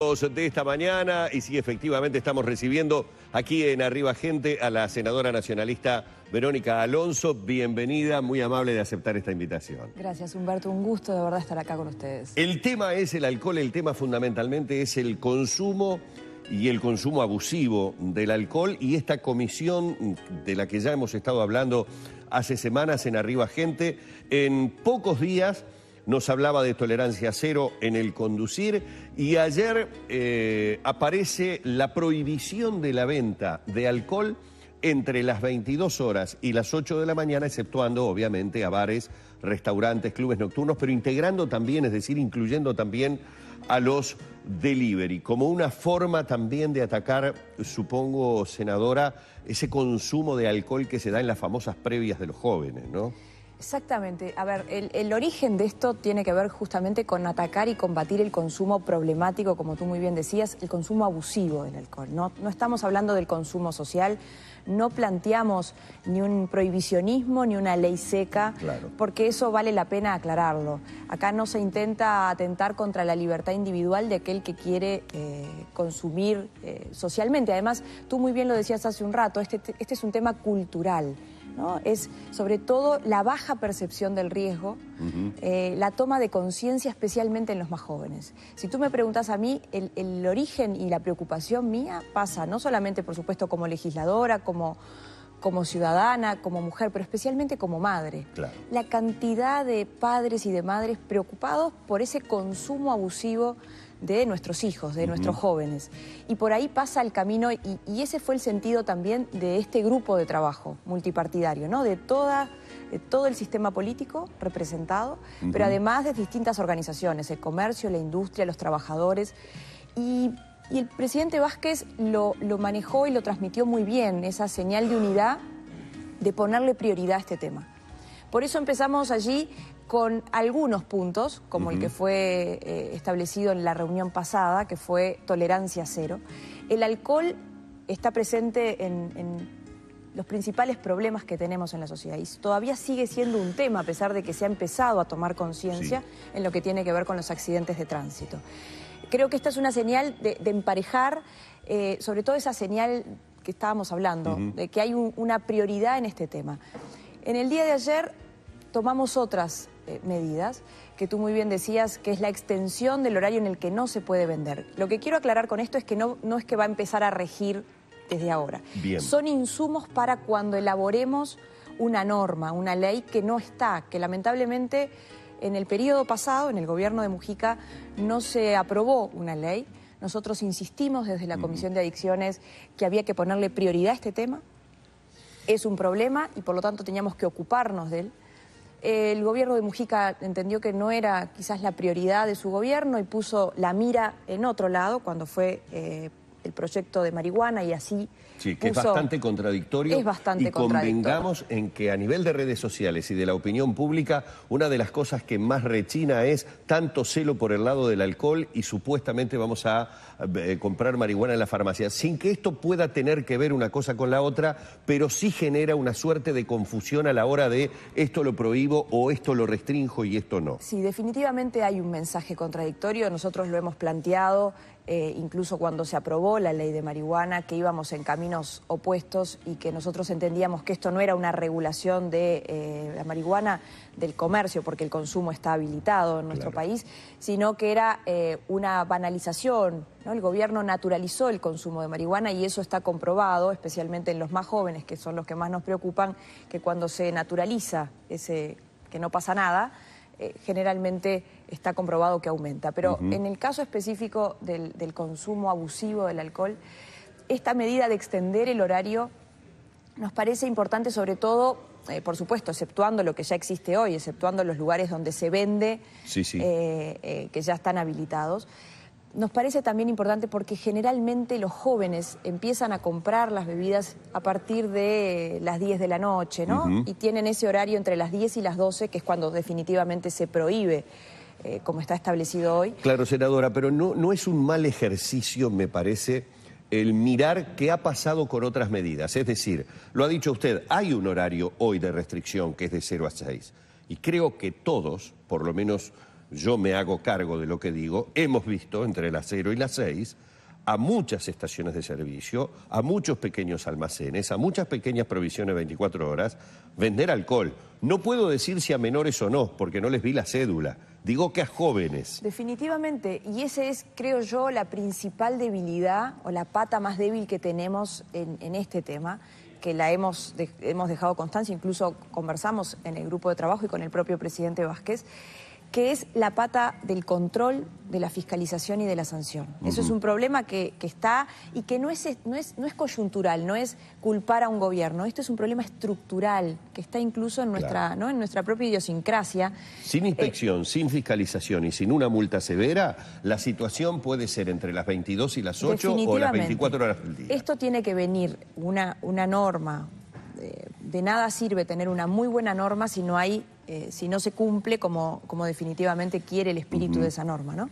De esta mañana, y sí, efectivamente estamos recibiendo aquí en Arriba Gente a la senadora nacionalista Verónica Alonso. Bienvenida, muy amable de aceptar esta invitación. Gracias, Humberto, un gusto de verdad estar acá con ustedes. El tema es el alcohol, el tema fundamentalmente es el consumo y el consumo abusivo del alcohol, y esta comisión de la que ya hemos estado hablando hace semanas en Arriba Gente, en pocos días nos hablaba de tolerancia cero en el conducir, y ayer aparece la prohibición de la venta de alcohol entre las 22 horas y las 8 de la mañana, exceptuando obviamente a bares, restaurantes, clubes nocturnos, pero integrando también, es decir, incluyendo también a los delivery, como una forma también de atacar, supongo, senadora, ese consumo de alcohol que se da en las famosas previas de los jóvenes, ¿no? Exactamente. A ver, el origen de esto tiene que ver justamente con atacar y combatir el consumo problemático, como tú muy bien decías, el consumo abusivo del alcohol. No estamos hablando del consumo social, no planteamos ni un prohibicionismo ni una ley seca, claro, porque eso vale la pena aclararlo. Acá no se intenta atentar contra la libertad individual de aquel que quiere consumir socialmente. Además, tú muy bien lo decías hace un rato, este es un tema cultural, ¿no? Es sobre todo la baja percepción del riesgo, la toma de conciencia especialmente en los más jóvenes. Si tú me preguntas a mí, el origen y la preocupación mía pasa no solamente, por supuesto, como legisladora, como ciudadana, como mujer, pero especialmente como madre. Claro. La cantidad de padres y de madres preocupados por ese consumo abusivo de nuestros hijos, de nuestros jóvenes. Y por ahí pasa el camino, y ese fue el sentido también de este grupo de trabajo multipartidario, ¿no? De todo el sistema político representado, pero además de distintas organizaciones, el comercio, la industria, los trabajadores. Y el presidente Vázquez lo manejó y lo transmitió muy bien, esa señal de unidad, de ponerle prioridad a este tema. Por eso empezamos allí con algunos puntos, como el que fue establecido en la reunión pasada, que fue tolerancia cero. El alcohol está presente en los principales problemas que tenemos en la sociedad, y todavía sigue siendo un tema, a pesar de que se ha empezado a tomar conciencia en lo que tiene que ver con los accidentes de tránsito. Creo que esta es una señal de emparejar, sobre todo esa señal que estábamos hablando, de que hay una prioridad en este tema. En el día de ayer tomamos otras medidas, que tú muy bien decías, que es la extensión del horario en el que no se puede vender. Lo que quiero aclarar con esto es que no es que va a empezar a regir desde ahora. Bien. Son insumos para cuando elaboremos una norma, una ley que no está, que lamentablemente en el periodo pasado, en el gobierno de Mujica, no se aprobó una ley. Nosotros insistimos desde la Comisión de Adicciones que había que ponerle prioridad a este tema. Es un problema y por lo tanto teníamos que ocuparnos de él. El gobierno de Mujica entendió que no era quizás la prioridad de su gobierno y puso la mira en otro lado cuando fue el proyecto de marihuana, y así sí, que es bastante contradictorio. Es bastante contradictorio. Convengamos en que a nivel de redes sociales y de la opinión pública, una de las cosas que más rechina es tanto celo por el lado del alcohol, y supuestamente vamos a comprar marihuana en la farmacia, sin que esto pueda tener que ver una cosa con la otra, pero sí genera una suerte de confusión a la hora de esto lo prohíbo o esto lo restrinjo y esto no. Sí, definitivamente hay un mensaje contradictorio. Nosotros lo hemos planteado, incluso cuando se aprobó la ley de marihuana, que íbamos en caminos opuestos y que nosotros entendíamos que esto no era una regulación de la marihuana del comercio, porque el consumo está habilitado en nuestro país, sino que era una banalización, ¿no? El gobierno naturalizó el consumo de marihuana, y eso está comprobado, especialmente en los más jóvenes, que son los que más nos preocupan, que cuando se naturaliza ese que no pasa nada, generalmente está comprobado que aumenta. Pero en el caso específico del consumo abusivo del alcohol, esta medida de extender el horario nos parece importante, sobre todo, por supuesto, exceptuando lo que ya existe hoy, exceptuando los lugares donde se vende, que ya están habilitados. Nos parece también importante porque generalmente los jóvenes empiezan a comprar las bebidas a partir de las 10 de la noche, ¿no? Y tienen ese horario entre las 10 y las 12, que es cuando definitivamente se prohíbe, como está establecido hoy. Claro, senadora, pero no es un mal ejercicio, me parece, el mirar qué ha pasado con otras medidas. Es decir, lo ha dicho usted, hay un horario hoy de restricción que es de 0 a 6. Y creo que todos, por lo menos yo me hago cargo de lo que digo, hemos visto entre las 0 y las 6 a muchas estaciones de servicio, a muchos pequeños almacenes, a muchas pequeñas provisiones 24 horas, vender alcohol. No puedo decir si a menores o no, porque no les vi la cédula. Digo que a jóvenes. Definitivamente, y ese es, creo yo, la principal debilidad o la pata más débil que tenemos en este tema, que la hemos dejado constancia, incluso conversamos en el grupo de trabajo y con el propio presidente Vázquez, que es la pata del control, de la fiscalización y de la sanción. Eso es un problema que está y que no es coyuntural, no es culpar a un gobierno. Esto es un problema estructural que está incluso en nuestra, ¿no?, en nuestra propia idiosincrasia. Sin inspección, sin fiscalización y sin una multa severa, la situación puede ser entre las 22 y las 8 o las 24 horas del día. Esto tiene que venir una norma. De nada sirve tener una muy buena norma si no hay, si no se cumple como definitivamente quiere el espíritu de esa norma, ¿no?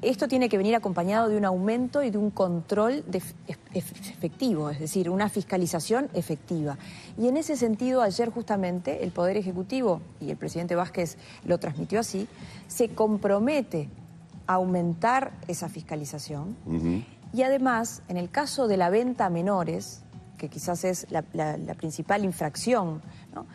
Esto tiene que venir acompañado de un aumento y de un control efectivo, es decir, una fiscalización efectiva. Y en ese sentido, ayer justamente el Poder Ejecutivo, y el presidente Vázquez lo transmitió así, se compromete a aumentar esa fiscalización. Y además, en el caso de la venta a menores, que quizás es la principal infracción, ¿no?,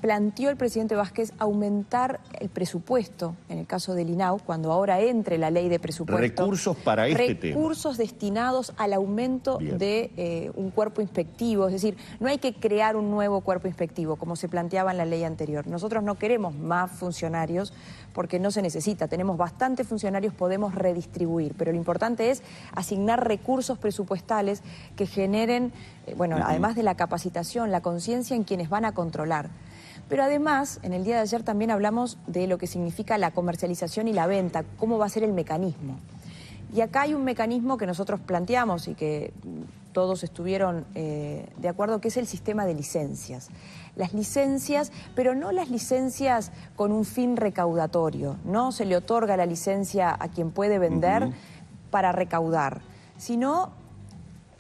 planteó el presidente Vázquez aumentar el presupuesto, en el caso del INAU, cuando ahora entre la ley de presupuesto. Recursos para este tema. Recursos destinados al aumento de un cuerpo inspectivo, es decir, no hay que crear un nuevo cuerpo inspectivo, como se planteaba en la ley anterior. Nosotros no queremos más funcionarios porque no se necesita, tenemos bastantes funcionarios, podemos redistribuir, pero lo importante es asignar recursos presupuestales que generen, además de la capacitación, la conciencia en quienes van a controlar. Pero además, en el día de ayer también hablamos de lo que significa la comercialización y la venta, cómo va a ser el mecanismo. Y acá hay un mecanismo que nosotros planteamos y que todos estuvieron de acuerdo, que es el sistema de licencias. Las licencias, pero no las licencias con un fin recaudatorio, no se le otorga la licencia a quien puede vender para recaudar, sino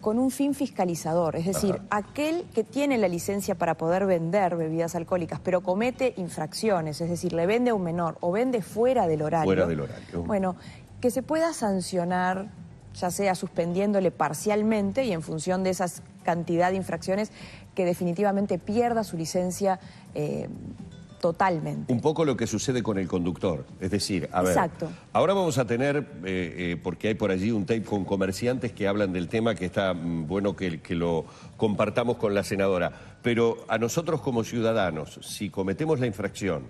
con un fin fiscalizador, es decir, aquel que tiene la licencia para poder vender bebidas alcohólicas, pero comete infracciones, es decir, le vende a un menor o vende fuera del horario. Fuera del horario. Bueno, que se pueda sancionar, ya sea suspendiéndole parcialmente y en función de esa cantidad de infracciones, que definitivamente pierda su licencia totalmente. Un poco lo que sucede con el conductor, es decir, a ver, exacto. Ahora vamos a tener, porque hay por allí un tape con comerciantes que hablan del tema, que está bueno que lo compartamos con la senadora, pero a nosotros como ciudadanos, si cometemos la infracción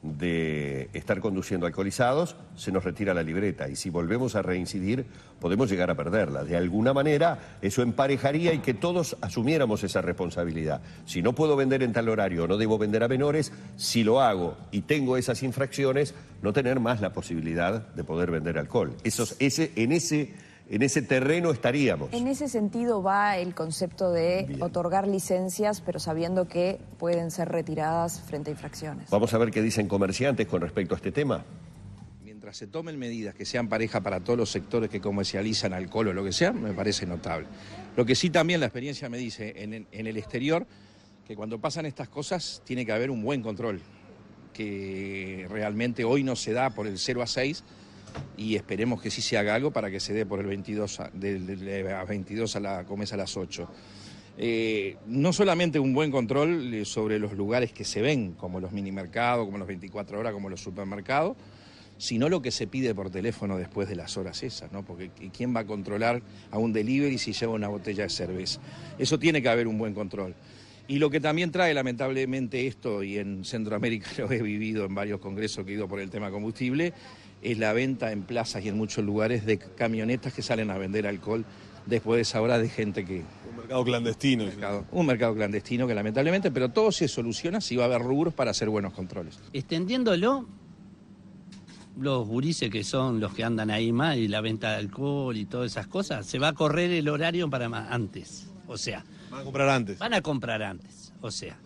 de estar conduciendo alcoholizados, se nos retira la libreta y si volvemos a reincidir podemos llegar a perderla. De alguna manera eso emparejaría y que todos asumiéramos esa responsabilidad. Si no puedo vender en tal horario o no debo vender a menores, si lo hago y tengo esas infracciones, no tener más la posibilidad de poder vender alcohol. En ese terreno estaríamos. En ese sentido va el concepto de otorgar licencias, pero sabiendo que pueden ser retiradas frente a infracciones. Vamos a ver qué dicen comerciantes con respecto a este tema. Mientras se tomen medidas que sean pareja para todos los sectores que comercializan alcohol o lo que sea, me parece notable. Lo que sí también la experiencia me dice, en el exterior, que cuando pasan estas cosas tiene que haber un buen control, que realmente hoy no se da por el 0 a 6, y esperemos que sí se haga algo para que se dé por el 22 a 22 comienza a las 8. No solamente un buen control sobre los lugares que se ven, como los minimercados, como los 24 horas, como los supermercados, sino lo que se pide por teléfono después de las horas esas, ¿no? Porque ¿quién va a controlar a un delivery si lleva una botella de cerveza? Eso tiene que haber un buen control. Y lo que también trae lamentablemente esto, y en Centroamérica lo he vivido en varios congresos que he ido por el tema combustible, es la venta en plazas y en muchos lugares de camionetas que salen a vender alcohol después de esa hora de gente que... Un mercado clandestino. Un mercado clandestino que lamentablemente, pero todo se soluciona si va a haber rubros para hacer buenos controles. Extendiéndolo, los gurises que son los que andan ahí más y la venta de alcohol y todas esas cosas, se va a correr el horario para antes, o sea... Van a comprar antes. Van a comprar antes, o sea...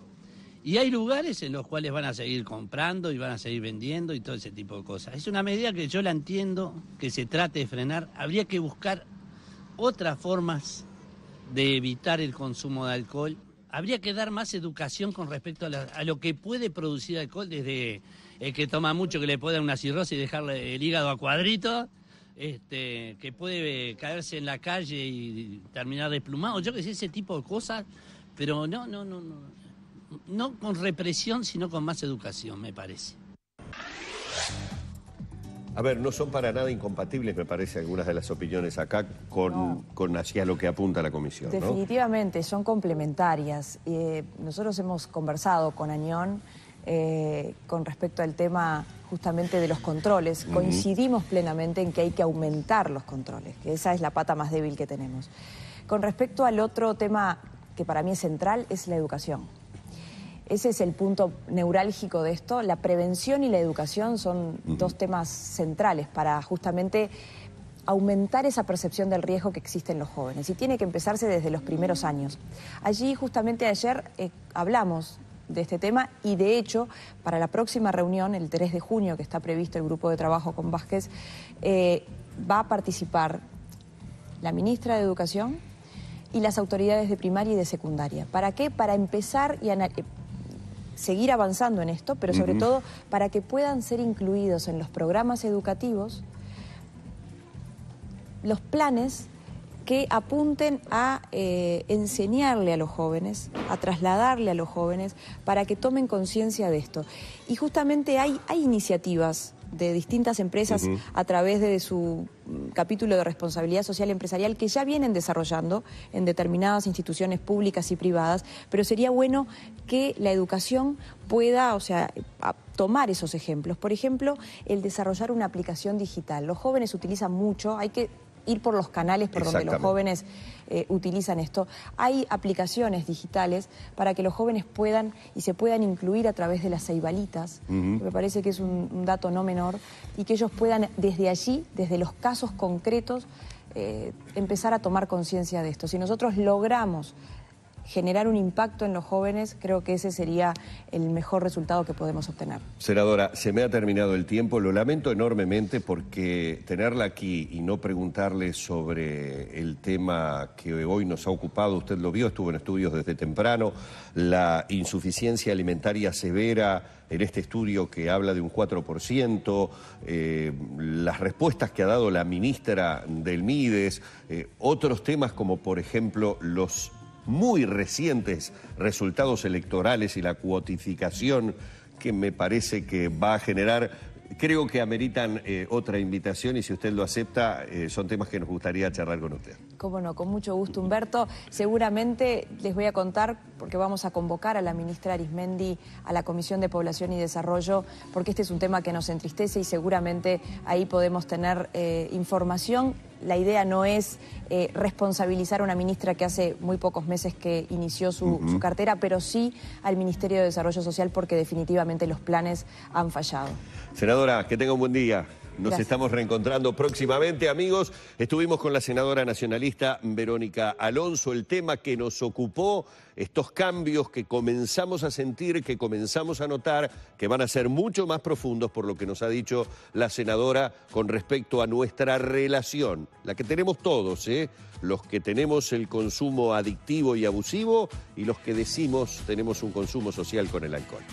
Y hay lugares en los cuales van a seguir comprando y van a seguir vendiendo y todo ese tipo de cosas. Es una medida que yo la entiendo, que se trate de frenar. Habría que buscar otras formas de evitar el consumo de alcohol habría que dar más educación con respecto a lo que puede producir alcohol, desde el que toma mucho, que le puede dar una cirrosis y dejarle el hígado a cuadritos, que puede caerse en la calle y terminar desplumado, yo que sé, ese tipo de cosas, pero no con represión, sino con más educación, me parece. A ver, no son para nada incompatibles, me parece, algunas de las opiniones acá con hacia lo que apunta la comisión, ¿no? Definitivamente, son complementarias. Nosotros hemos conversado con Añón con respecto al tema justamente de los controles. Coincidimos plenamente en que hay que aumentar los controles, que esa es la pata más débil que tenemos. Con respecto al otro tema que para mí es central, es la educación. Ese es el punto neurálgico de esto. La prevención y la educación son dos temas centrales para justamente aumentar esa percepción del riesgo que existe en los jóvenes. Y tiene que empezarse desde los primeros años. Allí justamente ayer hablamos de este tema y de hecho para la próxima reunión, el 3 de junio que está previsto el grupo de trabajo con Vázquez, va a participar la ministra de Educación y las autoridades de primaria y de secundaria. ¿Para qué? Para empezar y seguir avanzando en esto, pero sobre todo para que puedan ser incluidos en los programas educativos los planes que apunten a enseñarle a los jóvenes, a trasladarle a los jóvenes, para que tomen conciencia de esto. Y justamente hay iniciativas de distintas empresas a través de su capítulo de responsabilidad social empresarial que ya vienen desarrollando en determinadas instituciones públicas y privadas, pero sería bueno que la educación pueda, tomar esos ejemplos. Por ejemplo, el desarrollar una aplicación digital. Los jóvenes utilizan mucho, hay que ir por los canales por donde los jóvenes utilizan esto. Hay aplicaciones digitales para que los jóvenes puedan y se puedan incluir a través de las ceibalitas, que me parece que es un dato no menor, y que ellos puedan desde allí, desde los casos concretos, empezar a tomar conciencia de esto. Si nosotros logramos generar un impacto en los jóvenes, creo que ese sería el mejor resultado que podemos obtener. Senadora, se me ha terminado el tiempo, lo lamento enormemente porque tenerla aquí y no preguntarle sobre el tema que hoy nos ha ocupado, usted lo vio, estuvo en estudios desde temprano, la insuficiencia alimentaria severa en este estudio que habla de un 4%, las respuestas que ha dado la ministra del Mides, otros temas como por ejemplo los muy recientes resultados electorales y la cuotificación que me parece que va a generar, creo que ameritan otra invitación y si usted lo acepta, son temas que nos gustaría charlar con usted. Cómo no, con mucho gusto, Humberto. Seguramente les voy a contar, porque vamos a convocar a la ministra Arismendi a la Comisión de Población y Desarrollo, porque este es un tema que nos entristece y seguramente ahí podemos tener información. La idea no es responsabilizar a una ministra que hace muy pocos meses que inició su cartera, pero sí al Ministerio de Desarrollo Social porque definitivamente los planes han fallado. Senadora, que tenga un buen día. Nos Gracias. Estamos reencontrando próximamente, amigos. Estuvimos con la senadora nacionalista Verónica Alonso. El tema que nos ocupó, estos cambios que comenzamos a sentir, que comenzamos a notar, que van a ser mucho más profundos por lo que nos ha dicho la senadora con respecto a nuestra relación, la que tenemos todos, los que tenemos el consumo adictivo y abusivo y los que decimos tenemos un consumo social con el alcohol.